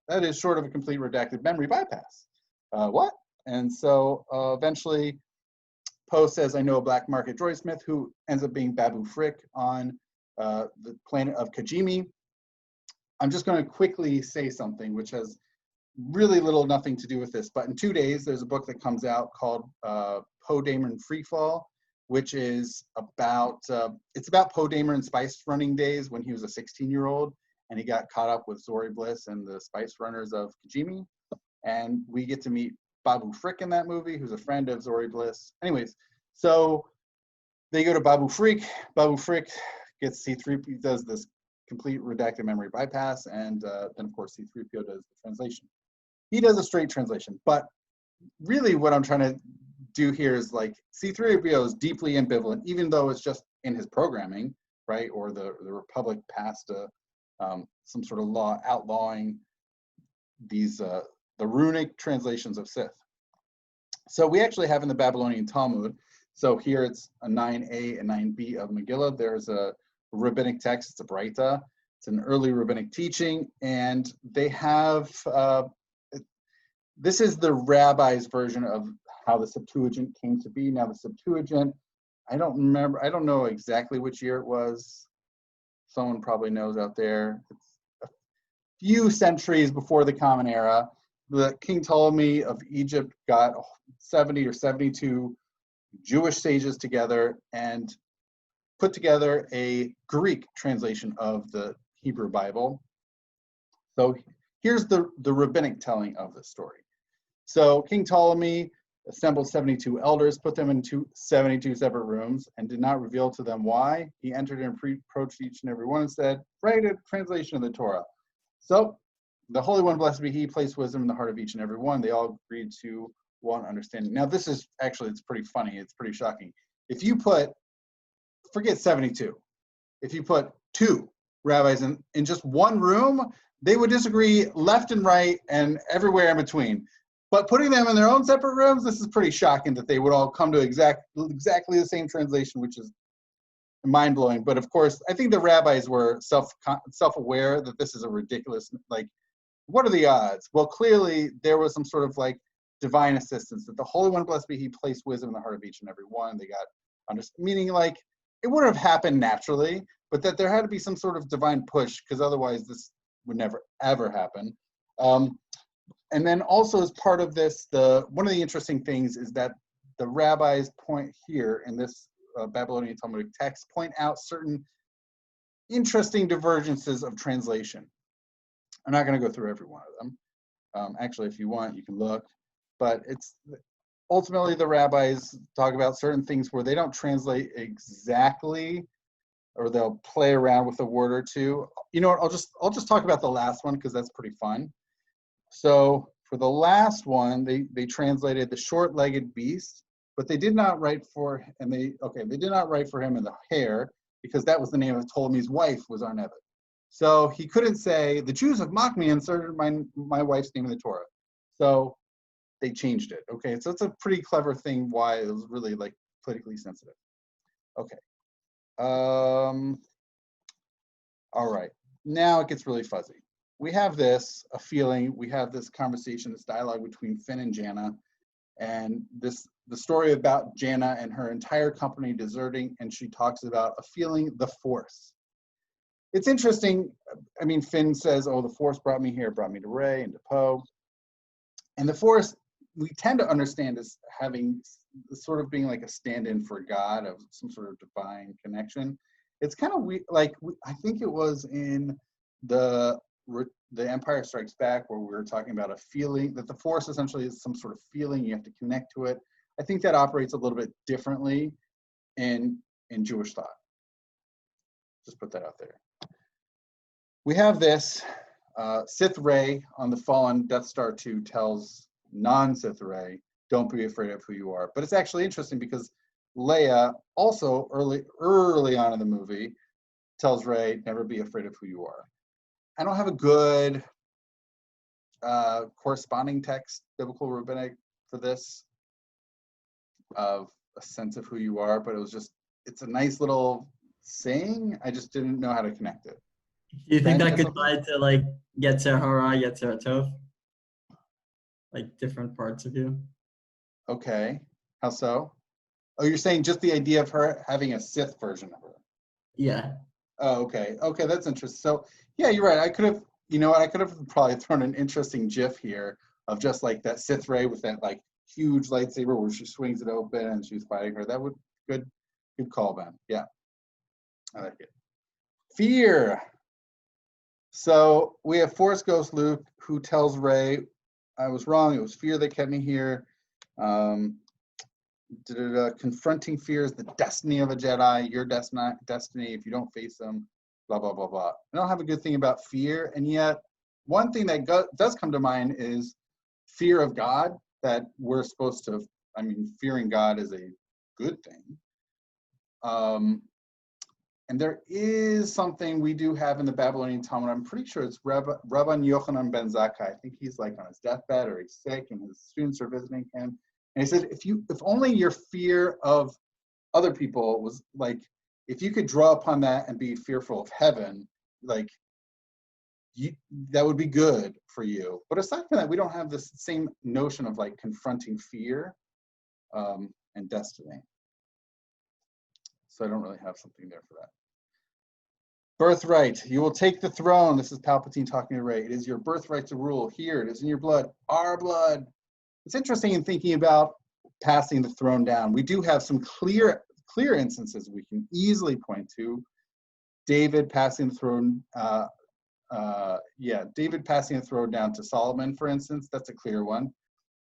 That is short of a complete redacted memory bypass. What? And so eventually Poe says, I know a black market droidsmith who ends up being Baboo Freak on the planet of Kijimi. I'm just going to quickly say something which has really nothing to do with this, but in 2 days, there's a book that comes out called Poe Dameron Freefall, which is about, it's about Poe Dameron's spice running days when he was a 16-year-old, and he got caught up with Zori Bliss and the spice runners of Kijimi. And we get to meet Baboo Freak in that movie, who's a friend of Zori Bliss. Anyways, so they go to Baboo Freak. Baboo Freak gets C-3PO, does this complete redacted memory bypass, and then of course C-3PO does the translation. He does a straight translation, but really what I'm trying to do here is like C-3PO is deeply ambivalent, even though it's just in his programming, right? Or the Republic passed some sort of law outlawing these the runic translations of Sith. So we actually have in the Babylonian Talmud, so here it's a 9a and 9b of Megillah. There's a rabbinic text, it's a Braita. It's an early rabbinic teaching, and they have, this is the rabbi's version of how the Septuagint came to be. Now the Septuagint, I don't know exactly which year it was. Someone probably knows out there. It's a few centuries before the Common Era. The King Ptolemy of Egypt got 70 or 72 Jewish sages together and put together a Greek translation of the Hebrew Bible. So here's the rabbinic telling of the story. So King Ptolemy assembled 72 elders, put them into 72 separate rooms, and did not reveal to them why. He entered and approached each and every one and said, write a translation of the Torah. So the Holy One, blessed be he, placed wisdom in the heart of each and every one. They all agreed to one understanding. Now this is actually, it's pretty funny. It's pretty shocking. if you put, forget 72, if you put 2 rabbis in just one room, they would disagree left and right and everywhere in between. But putting them in their own separate rooms, this is pretty shocking that they would all come to exactly the same translation, which is mind-blowing. But of course, I think the rabbis were self-aware that this is a ridiculous, like, what are the odds? Well, clearly there was some sort of like divine assistance, that the Holy One, blessed be he, placed wisdom in the heart of each and every one. They got meaning, like, it wouldn't have happened naturally, but that there had to be some sort of divine push, because otherwise this would never ever happen. And then also as part of this, one of the interesting things is that the rabbis point here in this Babylonian Talmudic text point out certain interesting divergences of translation. I'm not going to go through every one of them. Actually, if you want, you can look. But it's ultimately the rabbis talk about certain things where they don't translate exactly, or they'll play around with a word or two. You know what? I'll just talk about the last one because that's pretty fun. So for the last one, they translated the short-legged beast, but they did not write for, they did not write for him in the hair, because that was the name of Ptolemy's wife, was Arnevet. So he couldn't say, the Jews have mocked me and inserted my wife's name in the Torah. So they changed it. Okay, so it's a pretty clever thing why it was really like politically sensitive. Okay. All right, now it gets really fuzzy. We have this conversation, this dialogue between Finn and Janna, and the story about Janna and her entire company deserting, and she talks about a feeling, the Force. It's interesting. I mean, Finn says, oh, the Force brought me here, brought me to Ray and to Poe. And the Force, we tend to understand as having sort of being like a stand-in for God, of some sort of divine connection. It's kind of like, I think it was in the Empire Strikes Back, where we were talking about a feeling, that the Force essentially is some sort of feeling, you have to connect to it. I think that operates a little bit differently in Jewish thought. Just put that out there. We have this, Sith Ray on the fallen Death Star 2 tells non-Sith Ray, don't be afraid of who you are. But it's actually interesting because Leia also early on in the movie tells Ray, never be afraid of who you are. I don't have a good corresponding text, biblical rabbinic, for this, of a sense of who you are, but it's a nice little saying. I just didn't know how to connect it. Do you think that could tie to like Yetzer Hara, Yetzer Tov? Like different parts of you? Okay, how so? Oh, you're saying just the idea of her having a Sith version of her? Yeah. Oh, okay. Okay, that's interesting. So, yeah, you're right. I could have probably thrown an interesting GIF here of just like that Sith Ray with that like huge lightsaber where she swings it open and she's fighting her. That would good call, Ben. Yeah, I like it. Fear. So we have Force Ghost Luke, who tells Ray, I was wrong. It was fear that kept me here. Confronting fear is the destiny of a Jedi, your destiny if you don't face them, blah, blah, blah, blah. I don't have a good thing about fear, and yet one thing that does come to mind is fear of God, that we're supposed to, fearing God is a good thing. And there is something we do have in the Babylonian Talmud. I'm pretty sure it's Rabban Yochanan ben Zakkai. I think he's like on his deathbed or he's sick and his students are visiting him. And he said, if only your fear of other people was like, if you could draw upon that and be fearful of heaven, like that would be good for you. But aside from that, we don't have this same notion of like confronting fear and destiny. So I don't really have something there for that. Birthright, you will take the throne. This is Palpatine talking to Rey. It is your birthright to rule. Here, it is in your blood, our blood. It's interesting in thinking about passing the throne down. We do have some clear instances we can easily point to. David passing the throne, David passing the throne down to Solomon, for instance. That's a clear one.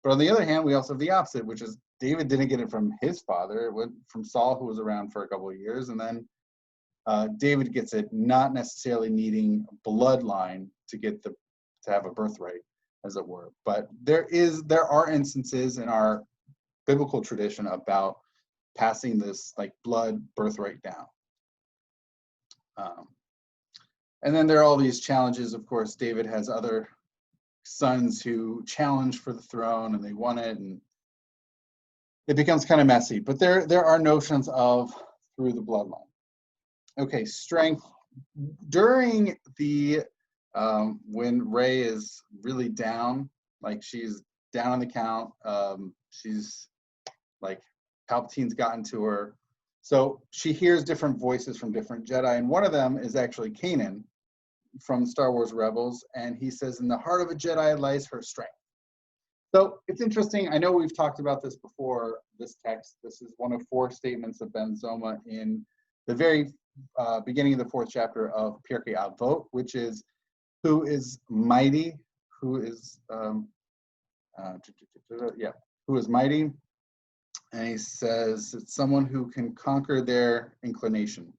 But on the other hand, we also have the opposite, which is David didn't get it from his father. It went from Saul, who was around for a couple of years, and then David gets it, not necessarily needing bloodline to have a birthright, as it were. But there are instances in our biblical tradition about passing this like blood birthright down. And then there are all these challenges. Of course, David has other sons who challenge for the throne and they won it, and it becomes kind of messy. But there are notions of through the bloodline. Okay, strength. During the when Rey is really down, like she's down on the count, she's like Palpatine's gotten to her. So she hears different voices from different Jedi, and one of them is actually Kanan from Star Wars Rebels, and he says, "In the heart of a Jedi lies her strength." So it's interesting. I know we've talked about this before, this text. This is one of 4 statements of Ben Zoma in the very beginning of the 4th chapter of Pirkei Avot, which is, who is mighty, who is, who is mighty. And he says it's someone who can conquer their inclination.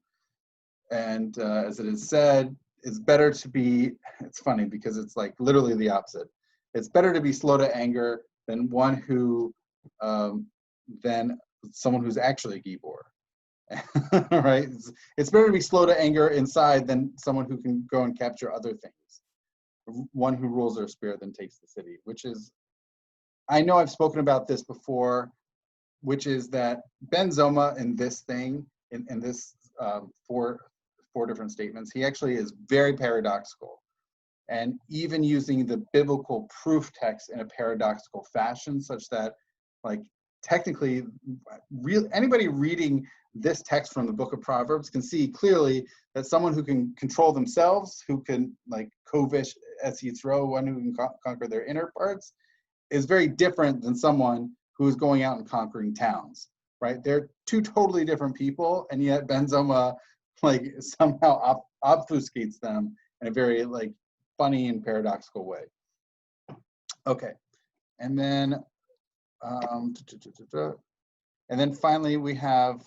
And as it is said, it's better to be, it's funny because it's like literally the opposite. It's better to be slow to anger than one who, than someone who's actually a Gibor. Right? It's better to be slow to anger inside than someone who can go and capture other things. One who rules their spirit then takes the city, which is, I know I've spoken about this before, which is that Ben Zoma in this thing, in this 4 different statements, he actually is very paradoxical. And even using the biblical proof text in a paradoxical fashion, such that, like, technically, anybody reading this text from the book of Proverbs can see clearly that someone who can control themselves, who can, like, kovish es yitzro, one who can conquer their inner parts, is very different than someone who is going out and conquering towns, right? They're 2 totally different people, and yet Ben Zoma, like, somehow obfuscates them in a very, like, funny and paradoxical way. Okay, and then finally we have,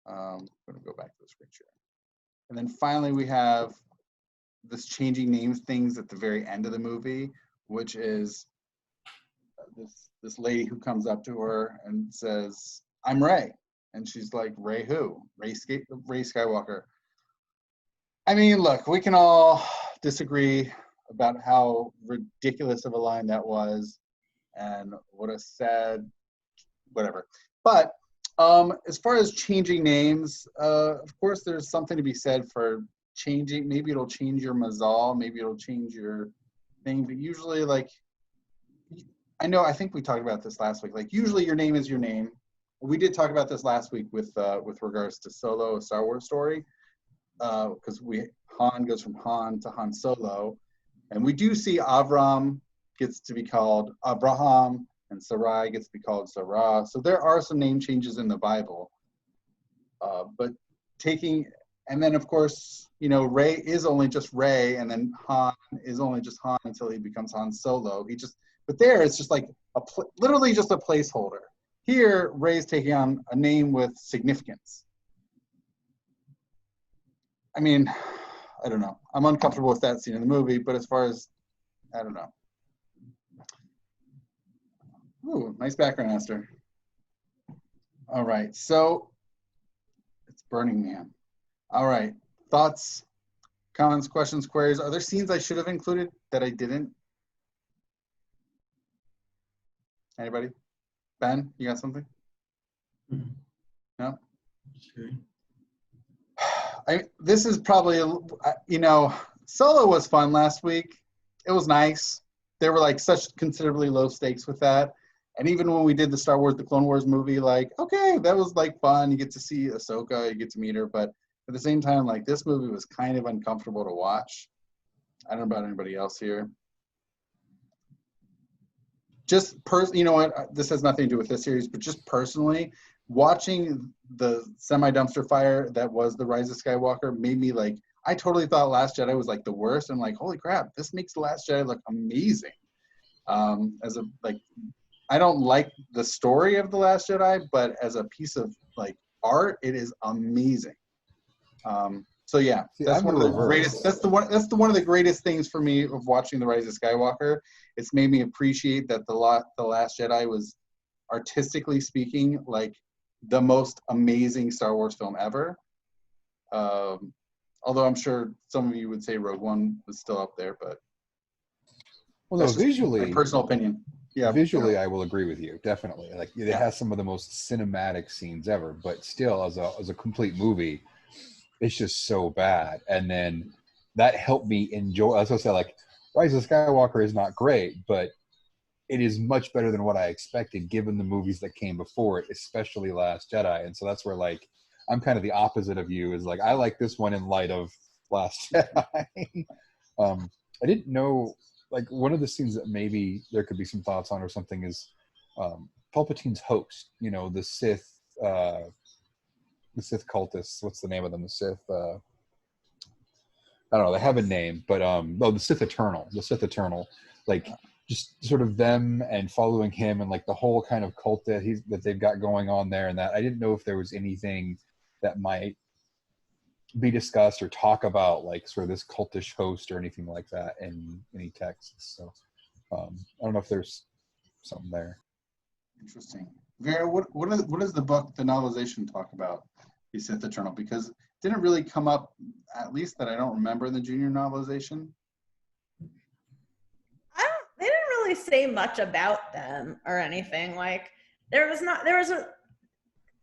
I'm going to go back to the screen share. And then finally we have this changing names things at the very end of the movie, which is this lady who comes up to her and says, "I'm Rey," and she's like, "Rey who?" Rey Skywalker. I mean, look, we can all disagree about how ridiculous of a line that was and what a sad whatever. But as far as changing names, of course there's something to be said for changing. Maybe it'll change your mazal, maybe it'll change your thing, but usually, like, I think we talked about this last week, like, usually your name is your name. We did talk about this last week with regards to Solo, a Star Wars story, because Han goes from Han to Han Solo, and we do see Avram gets to be called Abraham, and Sarai gets to be called Sarah. So there are some name changes in the Bible, but and then of course, Rey is only just Rey, and then Han is only just Han until he becomes Han Solo. But there it's just like literally just a placeholder. Here, Rey's taking on a name with significance. I mean, I don't know. I'm uncomfortable with that scene in the movie, but as far as, I don't know. Ooh, nice background, Esther. All right, so it's Burning Man. All right, thoughts, comments, questions, queries. Are there scenes I should have included that I didn't? Anybody? Ben, you got something? No? Sure. This is probably, Solo was fun last week. It was nice. There were, like, such considerably low stakes with that. And even when we did the Star Wars, the Clone Wars movie, like, okay, that was, like, fun. You get to see Ahsoka, you get to meet her. But at the same time, like, this movie was kind of uncomfortable to watch. I don't know about anybody else here. Just you know what? This has nothing to do with this series, but just personally, watching the semi-dumpster fire that was The Rise of Skywalker made me, like, I totally thought Last Jedi was, like, the worst. I'm like, holy crap, this makes The Last Jedi look amazing. I don't like the story of The Last Jedi, but as a piece of, like, art, it is amazing. So yeah, that's one of the greatest. That's one of the greatest things for me of watching The Rise of Skywalker. It's made me appreciate that the Last Jedi was, artistically speaking, like, the most amazing Star Wars film ever. Although I'm sure some of you would say Rogue One was still up there, but well, no, that's just visually, my personal opinion. Yeah, visually, I will agree with you, definitely. Like, it Yeah. has some of the most cinematic scenes ever, but still, as a complete movie, it's just so bad. And then that helped me enjoy. As I said, like, Rise of Skywalker is not great, but it is much better than what I expected, given the movies that came before it, especially Last Jedi. And so that's where, like, I'm kind of the opposite of you. Is like, I like this one in light of Last Jedi. I didn't know, like, one of the scenes that maybe there could be some thoughts on or something is Palpatine's host. You know, the Sith cultists. What's the name of them? The Sith. I don't know. They have a name, but the Sith Eternal. The Sith Eternal. Like, just sort of them and following him and like the whole kind of cult that they've got going on there. And that I didn't know if there was anything that might be discussed or talk about, like, sort of this cultish host or anything like that in any texts. So I don't know if there's something there. Interesting. Vera, what does the book, the novelization, talk about the Sith Eternal? Because it didn't really come up, at least that I don't remember, in the junior novelization. They didn't really say much about them or anything. Like,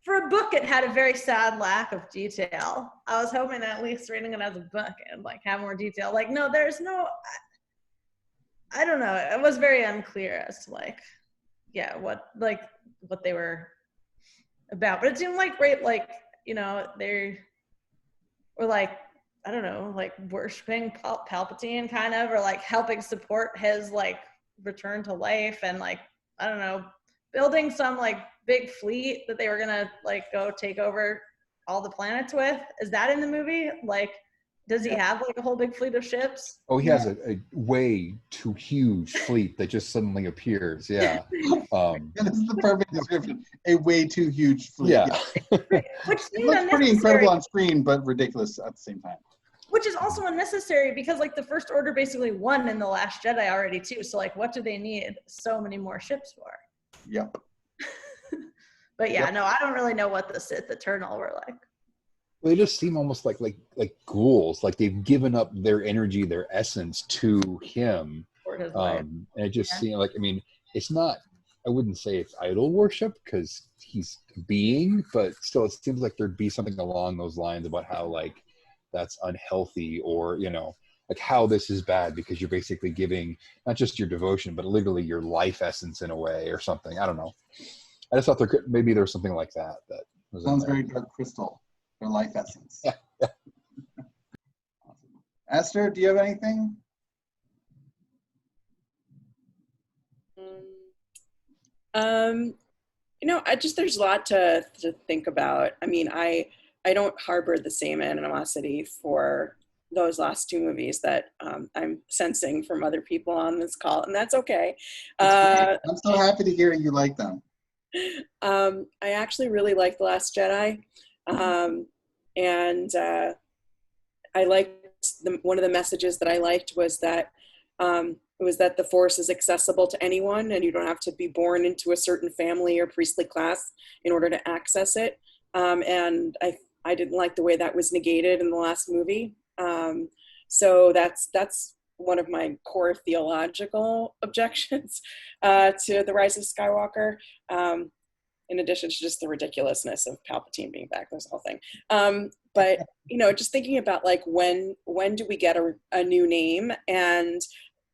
for a book, it had a very sad lack of detail. I was hoping that at least reading it as a book and like have more detail. Like, no, there's no, I don't know. It was very unclear as to like, yeah, what they were about. But it seemed like, right, like, you know, they were like, I don't know, like worshiping Palpatine kind of, or like helping support his like return to life, and like, I don't know, building some like big fleet that they were gonna like go take over all the planets with. Is that in the movie? Like, does he have like a whole big fleet of ships? Oh, he has a way too huge fleet that just suddenly appears. Yeah. This is the perfect description. A way too huge fleet. Yeah. Which It looks pretty incredible on screen, but ridiculous at the same time. Which is also unnecessary because like the First Order basically won in The Last Jedi already too. So like, what do they need so many more ships for? Yep. But yeah, Yep. no, I don't really know what the Sith Eternal were like. They just seem almost like ghouls. Like they've given up their energy, their essence to him. Or his life. And it just seems like, I mean, it's not, I wouldn't say it's idol worship because he's a being, but still it seems like there'd be something along those lines about how like that's unhealthy, or, you know, like how this is bad because you're basically giving not just your devotion, but literally your life essence in a way or something. I don't know. I just thought maybe there was something like that was Sounds very Dark Crystal. Their life essence. Yeah. Awesome. Esther, do you have anything? You know, there's a lot to think about. I mean, I don't harbor the same animosity for those last two movies that I'm sensing from other people on this call, and that's okay. I'm so happy to hear you like them. I actually really like The Last Jedi. And I liked one of the messages that I liked was that the Force is accessible to anyone, and you don't have to be born into a certain family or priestly class in order to access it. And I didn't like the way that was negated in the last movie. So that's one of my core theological objections to The Rise of Skywalker. In addition to just the ridiculousness of Palpatine being back, there's the whole thing. But, you know, just thinking about like, when do we get a new name? And,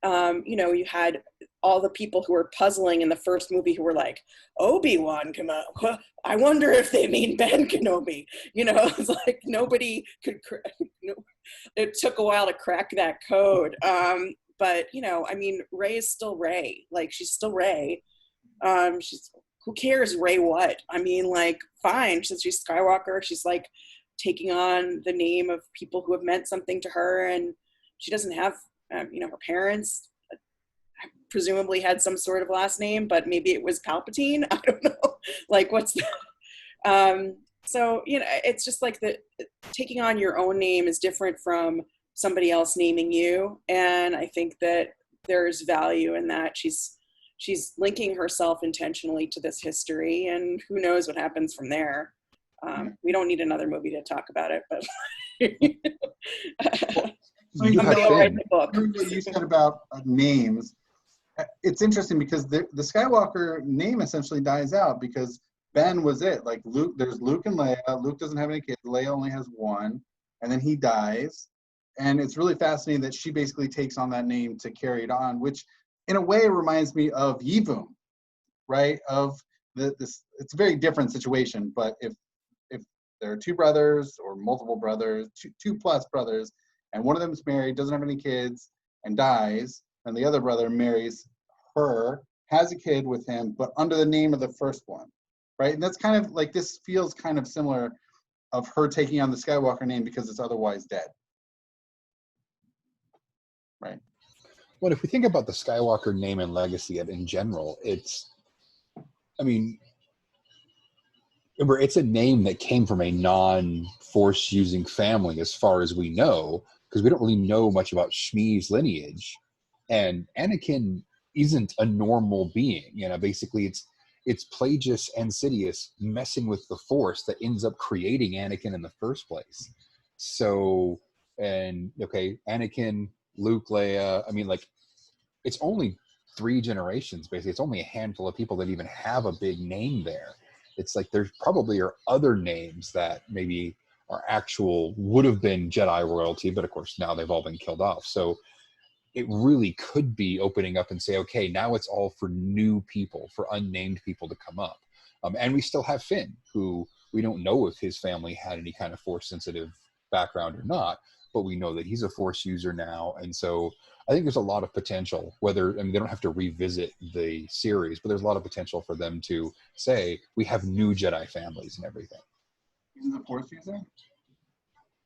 you know, you had all the people who were puzzling in the first movie who were like, Obi-Wan Kenobi, I wonder if they mean Ben Kenobi. You know, it's like nobody could, it took a while to crack that code. But, you know, I mean, Rey is still Rey. Like, she's still Rey. Who cares, Rey what? I mean, like, fine, since she's Skywalker, she's like taking on the name of people who have meant something to her, and she doesn't have, you know, her parents presumably had some sort of last name, but maybe it was Palpatine. I don't know. Like, what's that? So, you know, it's just like taking on your own name is different from somebody else naming you, and I think that there's value in that. She's she's linking herself intentionally to this history, and who knows what happens from there. We don't need another movie to talk about it, but somebody will write the book. What you said about names, it's interesting because the Skywalker name essentially dies out because Ben was it. Like Luke, there's Luke and Leia. Luke doesn't have any kids. Leia only has one, and then he dies. And it's really fascinating that she basically takes on that name to carry it on, which in a way reminds me of Yevon, right? Of this, it's a very different situation, but if there are two brothers or multiple brothers, two plus brothers, and one of them is married, doesn't have any kids, and dies, and the other brother marries her, has a kid with him, but under the name of the first one, right? And that's kind of like, this feels kind of similar of her taking on the Skywalker name because it's otherwise dead, right? Well, if we think about the Skywalker name and legacy in general, it's, I mean, remember, it's a name that came from a non-Force using family as far as we know, because we don't really know much about Shmi's lineage. And Anakin isn't a normal being. You know, basically it's Plagueis and Sidious messing with the Force that ends up creating Anakin in the first place. So, and okay, Anakin, Luke, Leia, I mean, like, it's only 3 generations, basically. It's only a handful of people that even have a big name there. It's like there probably are other names that maybe are actual, would have been Jedi royalty, but of course now they've all been killed off. So it really could be opening up and say, okay, now it's all for new people, for unnamed people to come up. And we still have Finn, who we don't know if his family had any kind of Force sensitive background or not, but we know that he's a Force user now. And so I think there's a lot of potential, whether, I mean, they don't have to revisit the series, but there's a lot of potential for them to say, we have new Jedi families and everything. He's a Force user?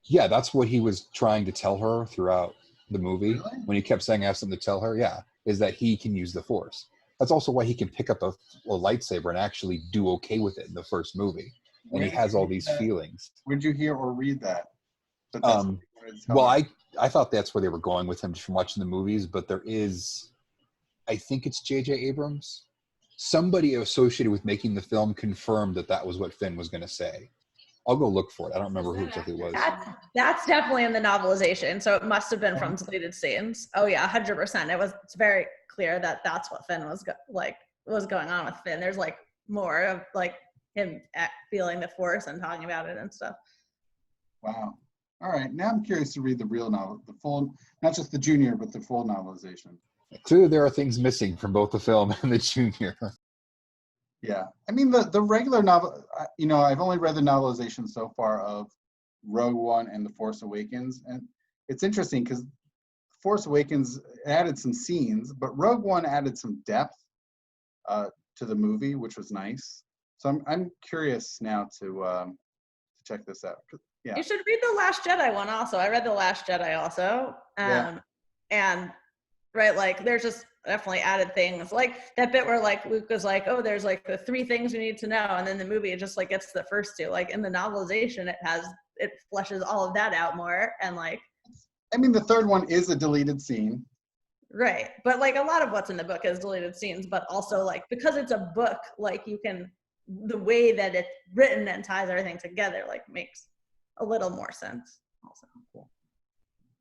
Yeah, that's what he was trying to tell her throughout the movie. Really? When he kept saying, I have something to tell her, yeah, is that he can use the Force. That's also why he can pick up a lightsaber and actually do okay with it in the first movie. And he has all these feelings. Where'd you hear or read that? Well, I thought that's where they were going with him just from watching the movies, but there is, I think it's J.J. Abrams. Somebody associated with making the film confirmed that that was what Finn was going to say. I'll go look for it. I don't remember who exactly it was. That's definitely in the novelization, so it must have been from deleted scenes. Oh yeah, 100%. It's very clear that that's what Finn was going on with Finn. There's like more of like him feeling the Force and talking about it and stuff. Wow. All right, now I'm curious to read the real novel, the full, not just the junior, but the full novelization. Clearly, there are things missing from both the film and the junior. Yeah, I mean the regular novel. You know, I've only read the novelization so far of Rogue One and The Force Awakens, and it's interesting because Force Awakens added some scenes, but Rogue One added some depth to the movie, which was nice. So I'm curious now to check this out. Yeah. You should read The Last Jedi one also. I read The Last Jedi also. And right, like there's just definitely added things. Like that bit where like Luke was like, oh, there's like the 3 things we need to know. And then the movie, it just like gets to the first 2. Like in the novelization, it fleshes all of that out more. And like, I mean, the third one is a deleted scene. Right. But like a lot of what's in the book is deleted scenes, but also like, because it's a book, like you can, the way that it's written and ties everything together, like makes a little more sense also. Cool.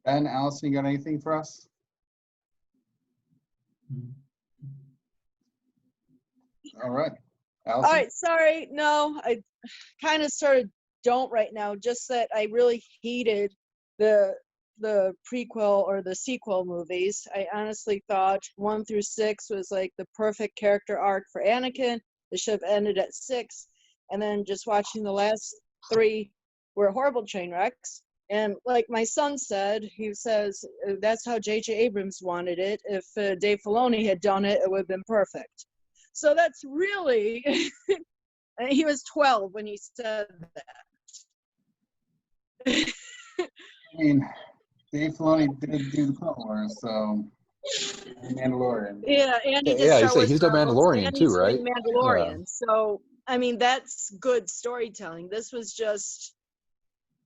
Ben, Allison, you got anything for us? All right. Allison? All right, sorry. No, I kind of sort of don't right now, just that I really hated the prequel or the sequel movies. I honestly thought 1 through 6 was like the perfect character arc for Anakin. It should have ended at 6. And then just watching the last 3 were horrible train wrecks. And like my son said, he says, that's how J.J. Abrams wanted it. If Dave Filoni had done it, it would have been perfect. So that's really, he was 12 when he said that. I mean, Dave Filoni did do the Clone Wars, so Mandalorian. Yeah, and he did he's the Mandalorian too, right? Mandalorian. Yeah. So I mean, that's good storytelling. This was just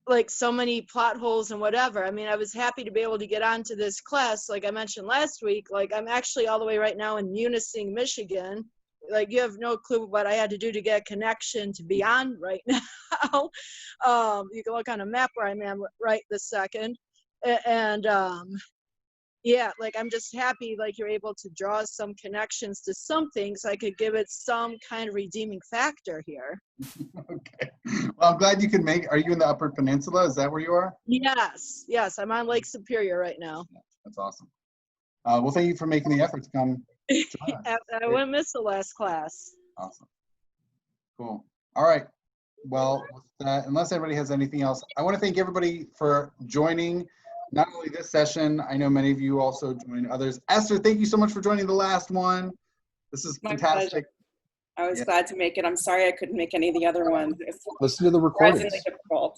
like so many plot holes and whatever. I mean, I was happy to be able to get onto this class. Like I mentioned last week, like I'm actually all the way right now in Munising, Michigan. Like you have no clue what I had to do to get a connection to be on right now. You can look on a map where I'm at right this second. And yeah, like I'm just happy like you're able to draw some connections to something so I could give it some kind of redeeming factor here. Okay. Well, I'm glad you can make. Are you in the Upper Peninsula? Is that where you are? Yes, yes, I'm on Lake Superior right now. That's awesome. Well, thank you for making the effort to come. I wouldn't miss the last class. Awesome. Cool. All right. Well, with that, unless everybody has anything else, I want to thank everybody for joining. Not only this session, I know many of you also joined others. Esther, thank you so much for joining the last one. This is fantastic. Pleasure. I was glad to make it. I'm sorry I couldn't make any of the other ones. Listen to the recordings. Surprisingly difficult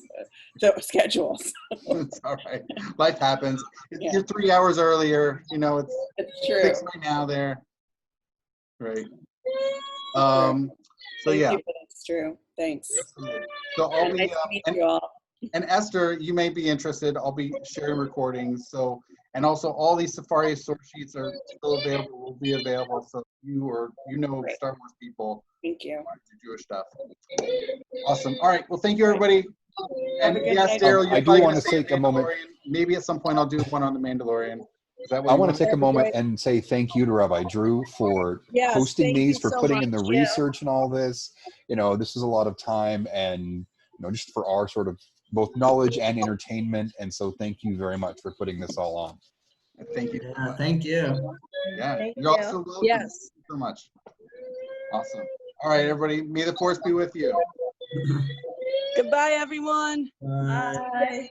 schedules. It's all right. Life happens. You're 3 hours earlier. You know, it's true. 6 right now there. Right. So yeah. It's true. Thanks. So I'll be, nice to meet you all. And Esther, you may be interested. I'll be sharing recordings. So, and also all these Safari source sheets are still available, will be available. So if you or Great. Star Wars people. Thank you. Jewish stuff. Awesome. All right. Well, thank you, everybody. And Have a good yes, night. Daryl, I do want to take a moment. Maybe at some point I'll do one on the Mandalorian. Is that what I you want to take a That'd be moment great. and say thank you to Rabbi Drew for Yes, hosting thank these, you for so putting in the much. Yeah. research and all this. You know, this is a lot of time and, just for our sort of both knowledge and entertainment. And so thank you very much for putting this all on. Thank you. Yeah, thank you. Yeah, Thank you're you. also welcome. Yes. Thank you so much. Awesome. All right, everybody. May the force be with you. Goodbye, everyone. Bye. Bye.